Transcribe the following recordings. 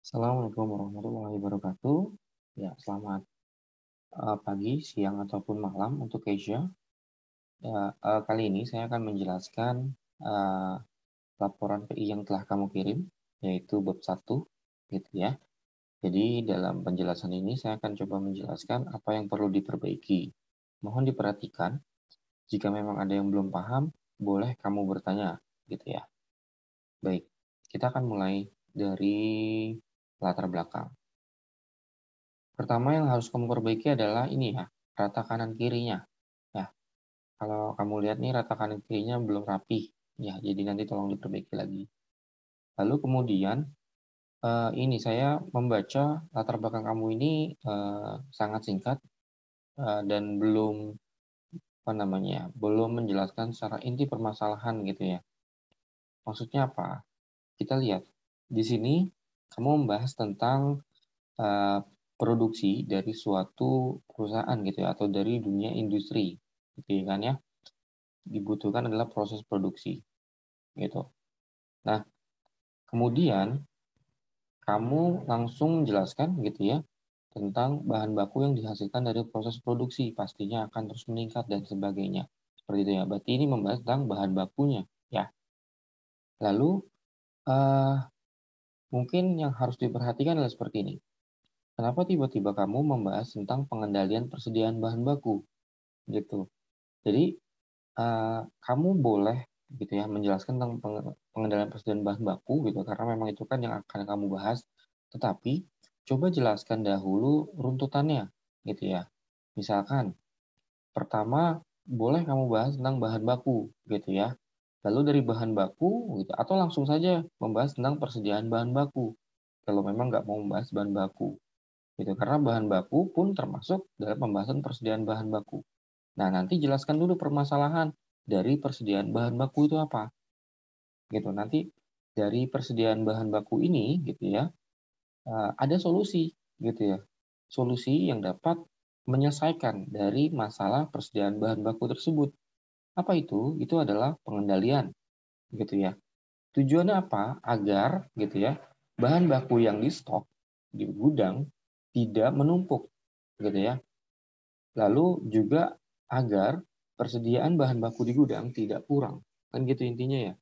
Assalamualaikum warahmatullahi wabarakatuh. Ya, selamat pagi, siang, ataupun malam untuk Asia. Ya, kali ini saya akan menjelaskan laporan PI yang telah kamu kirim, yaitu bab 1, gitu ya. Jadi dalam penjelasan ini saya akan coba menjelaskan apa yang perlu diperbaiki. Mohon diperhatikan, jika memang ada yang belum paham, boleh kamu bertanya, gitu ya. Baik, kita akan mulai dari latar belakang. Pertama yang harus kamu perbaiki adalah ini ya, rata kanan kirinya. Ya, kalau kamu lihat nih rata kanan kirinya belum rapih. Ya, jadi nanti tolong diperbaiki lagi. Lalu kemudian ini saya membaca latar belakang kamu ini sangat singkat dan belum menjelaskan secara inti permasalahan gitu ya. Maksudnya apa? Kita lihat di sini kamu membahas tentang uh, produksi dari suatu perusahaan gitu ya, atau dari dunia industri gitu ya kan ya. Dibutuhkan adalah proses produksi gitu. Nah, kemudian kamu langsung menjelaskan gitu ya tentang bahan baku yang dihasilkan dari proses produksi, pastinya akan terus meningkat dan sebagainya. Seperti itu ya. Berarti ini membahas tentang bahan bakunya ya. Lalu mungkin yang harus diperhatikan adalah seperti ini. Kenapa tiba-tiba kamu membahas tentang pengendalian persediaan bahan baku gitu. Jadi kamu boleh gitu ya menjelaskan tentang pengendalian persediaan bahan baku gitu karena memang itu kan yang akan kamu bahas. Tetapi coba jelaskan dahulu runtutannya gitu ya. Misalkan pertama boleh kamu bahas tentang bahan baku gitu ya. Lalu dari bahan baku gitu atau langsung saja membahas tentang persediaan bahan baku kalau memang nggak mau membahas bahan baku gitu karena bahan baku pun termasuk dalam pembahasan persediaan bahan baku. Nah, nanti jelaskan dulu permasalahan dari persediaan bahan baku itu apa. Gitu. Nanti dari persediaan bahan baku ini gitu ya, ada solusi gitu ya. Solusi yang dapat menyelesaikan dari masalah persediaan bahan baku tersebut. Apa itu? Itu adalah pengendalian gitu ya. Tujuannya apa? Agar gitu ya, bahan baku yang di stok di gudang tidak menumpuk gitu ya. Lalu juga agar persediaan bahan baku di gudang tidak kurang. Kan gitu intinya ya.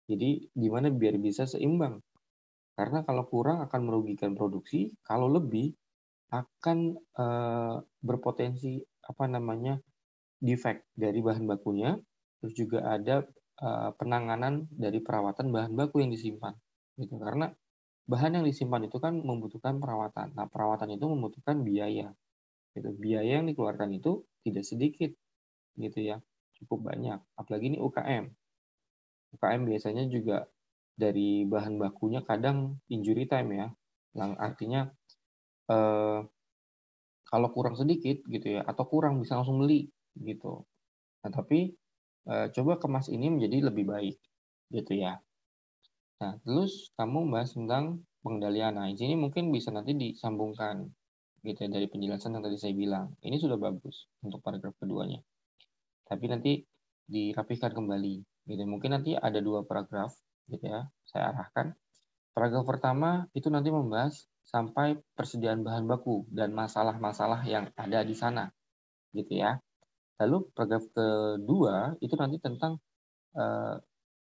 Jadi gimana biar bisa seimbang. Karena kalau kurang akan merugikan produksi, kalau lebih akan berpotensi defect dari bahan bakunya, terus juga ada penanganan dari perawatan bahan baku yang disimpan. Gitu. Karena bahan yang disimpan itu kan membutuhkan perawatan. Nah, perawatan itu membutuhkan biaya. Gitu. Biaya yang dikeluarkan itu tidak sedikit gitu ya, cukup banyak. Apalagi ini UKM. UKM biasanya juga dari bahan bakunya kadang injury time ya, yang artinya eh, kalau kurang sedikit gitu ya, atau kurang bisa langsung beli gitu. Nah tapi coba kemas ini menjadi lebih baik gitu ya. Nah terus kamu bahas tentang pengendalian. Nah di sini mungkin bisa nanti disambungkan gitu ya dari penjelasan yang tadi saya bilang. Ini sudah bagus untuk paragraf keduanya. Tapi nanti dirapihkan kembali gitu. Mungkin nanti ada 2 paragraf gitu ya saya arahkan. Paragraf pertama itu nanti membahas sampai persediaan bahan baku dan masalah-masalah yang ada di sana gitu ya. Lalu paragraf kedua itu nanti tentang uh,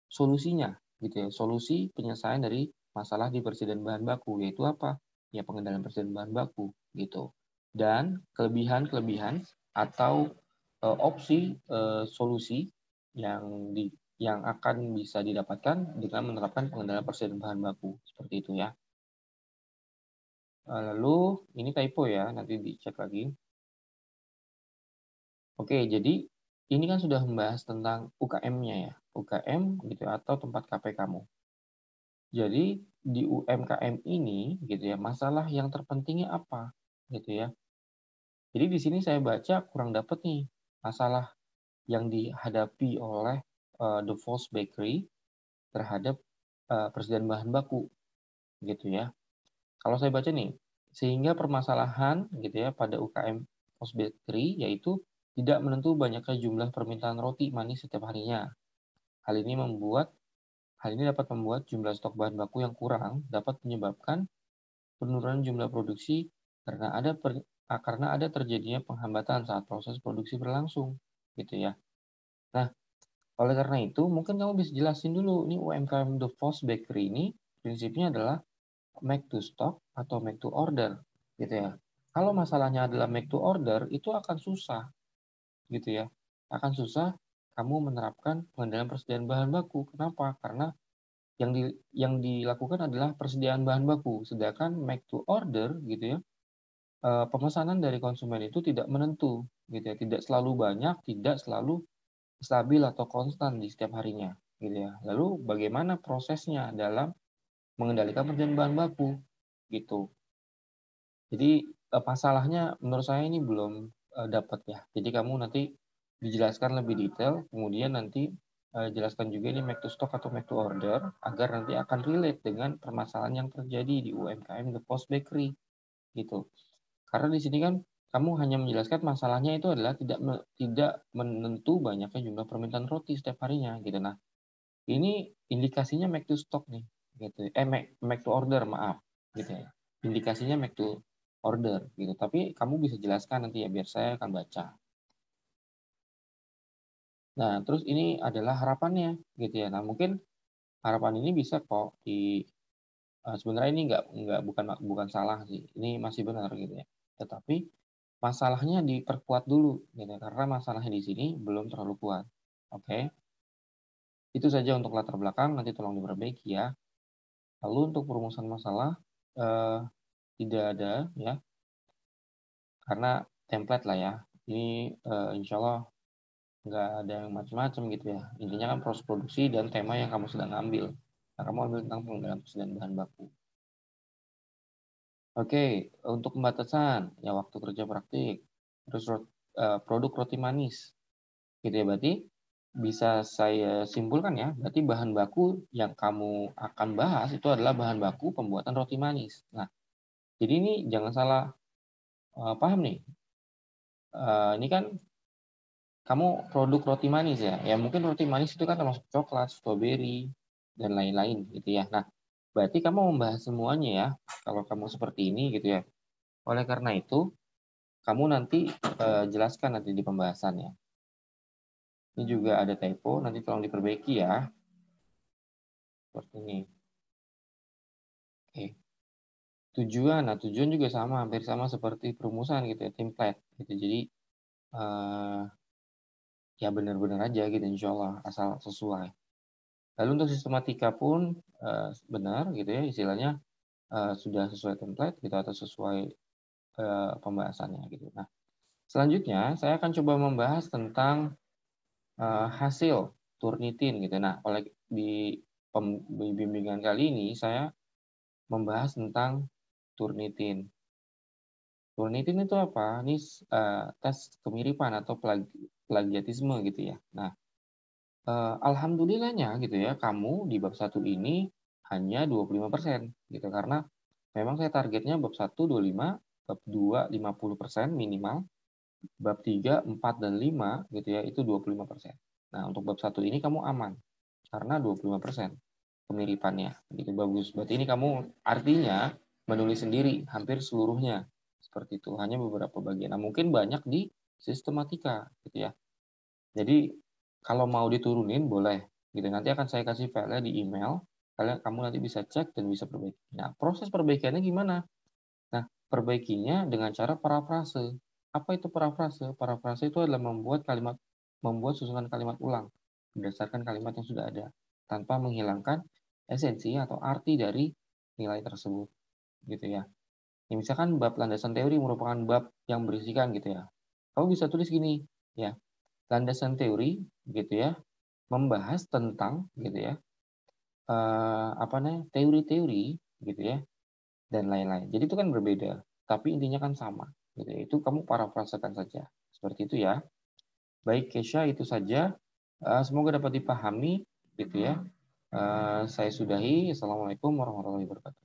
solusinya gitu ya, solusi penyelesaian dari masalah di persediaan bahan baku yaitu apa, ya pengendalian persediaan bahan baku gitu, dan kelebihan-kelebihan atau opsi solusi yang yang akan bisa didapatkan dengan menerapkan pengendalian persediaan bahan baku seperti itu ya. Lalu ini typo ya, nanti dicek lagi. Oke, jadi ini kan sudah membahas tentang UKM-nya ya, UKM gitu atau tempat KP kamu. Jadi di UMKM ini gitu ya, masalah yang terpentingnya apa gitu ya. Jadi di sini saya baca kurang dapat nih masalah yang dihadapi oleh The False Bakery terhadap persediaan bahan baku gitu ya. Kalau saya baca nih, sehingga permasalahan gitu ya pada UKM False Bakery yaitu tidak menentu banyaknya jumlah permintaan roti manis setiap harinya. Hal ini dapat membuat jumlah stok bahan baku yang kurang dapat menyebabkan penurunan jumlah produksi karena ada terjadinya penghambatan saat proses produksi berlangsung, gitu ya. Nah, oleh karena itu, mungkin kamu bisa jelasin dulu, ini UMKM The Foss Bakery ini prinsipnya adalah make to stock atau make to order, gitu ya. Kalau masalahnya adalah make to order, itu akan susah, gitu ya. Akan susah kamu menerapkan pengendalian persediaan bahan baku. Kenapa? Karena yang dilakukan adalah persediaan bahan baku, sedangkan make to order, gitu ya, pemesanan dari konsumen itu tidak menentu, gitu ya, tidak selalu banyak, tidak selalu stabil atau konstan di setiap harinya, gitu ya. Lalu bagaimana prosesnya dalam mengendalikan persediaan bahan baku, gitu. Jadi masalahnya menurut saya ini belum dapat ya. Jadi kamu nanti dijelaskan lebih detail, kemudian nanti jelaskan juga ini make to stock atau make to order agar nanti akan relate dengan permasalahan yang terjadi di UMKM The Post Bakery, gitu. Karena di sini kan kamu hanya menjelaskan masalahnya itu adalah tidak menentu banyaknya jumlah permintaan roti setiap harinya, gitu. Nah, ini indikasinya make to stock nih, gitu. Make to order, maaf, gitu ya. Indikasinya make to order, gitu. Tapi kamu bisa jelaskan nanti ya, biar saya akan baca. Nah, terus ini adalah harapannya, gitu ya. Nah, mungkin harapan ini bisa kok sebenarnya ini bukan salah sih, ini masih benar gitu ya. Tetapi masalahnya diperkuat dulu, gitu, karena masalahnya di sini belum terlalu kuat. Oke, itu saja untuk latar belakang, nanti tolong diperbaiki ya. Lalu untuk perumusan masalah tidak ada ya, karena template lah ya. Ini insya Allah nggak ada yang macam-macam gitu ya. Intinya kan proses produksi dan tema yang kamu sedang ambil. Nah, kamu ambil tentang pengendalian persediaan bahan baku. Oke, untuk pembatasan ya waktu kerja praktik, terus produk roti manis, gitu ya. Berarti bisa saya simpulkan ya, berarti bahan baku yang kamu akan bahas itu adalah bahan baku pembuatan roti manis. Nah, jadi ini jangan salah paham nih. Ini kan kamu produk roti manis ya. Ya mungkin roti manis itu kan termasuk coklat, stroberi, dan lain-lain gitu ya. Nah, berarti kamu membahas semuanya ya. Kalau kamu seperti ini gitu ya. Oleh karena itu, kamu nanti jelaskan nanti di pembahasannya. Ini juga ada typo, nanti tolong diperbaiki ya. Seperti ini. Oke. Tujuan, nah tujuan juga sama, hampir sama seperti perumusan gitu ya, template gitu. Jadi ya benar-benar aja gitu, insya Allah asal sesuai. Lalu untuk sistematika pun benar gitu ya, istilahnya sudah sesuai template gitu atau sesuai pembahasannya gitu. Nah, selanjutnya saya akan coba membahas tentang hasil Turnitin gitu. Nah, oleh di bimbingan kali ini saya membahas tentang Turnitin. Turnitin itu apa? Ini tes kemiripan atau plagiatisme gitu ya. Nah, alhamdulillahnya gitu ya, kamu di bab 1 ini hanya 25% gitu, karena memang saya targetnya bab 1 25, bab 2 50% minimal, bab 3 4 dan 5 gitu ya, itu 25%. Nah, untuk bab 1 ini kamu aman karena 25% kemiripannya gitu, bagus. Berarti ini kamu artinya menulis sendiri hampir seluruhnya. Seperti itu, hanya beberapa bagian. Nah, mungkin banyak di sistematika gitu ya. Jadi kalau mau diturunin boleh gitu. Nanti akan saya kasih file di email. Kamu nanti bisa cek dan bisa perbaiki. Nah, proses perbaikannya gimana? Nah, perbaikinya dengan cara parafrase. Apa itu parafrase? Parafrase itu adalah membuat susunan kalimat ulang berdasarkan kalimat yang sudah ada tanpa menghilangkan esensi atau arti dari nilai tersebut gitu ya. Ya, misalkan bab landasan teori merupakan bab yang berisikan gitu ya. Kamu bisa tulis gini ya. Landasan teori gitu ya, membahas tentang gitu ya, teori-teori gitu ya, dan lain-lain. Jadi itu kan berbeda, tapi intinya kan sama. Gitu ya. Itu kamu parafrasekan saja. Seperti itu ya. Baik Kesha, itu saja. Semoga dapat dipahami gitu ya. Saya sudahi. Assalamualaikum warahmatullahi wabarakatuh.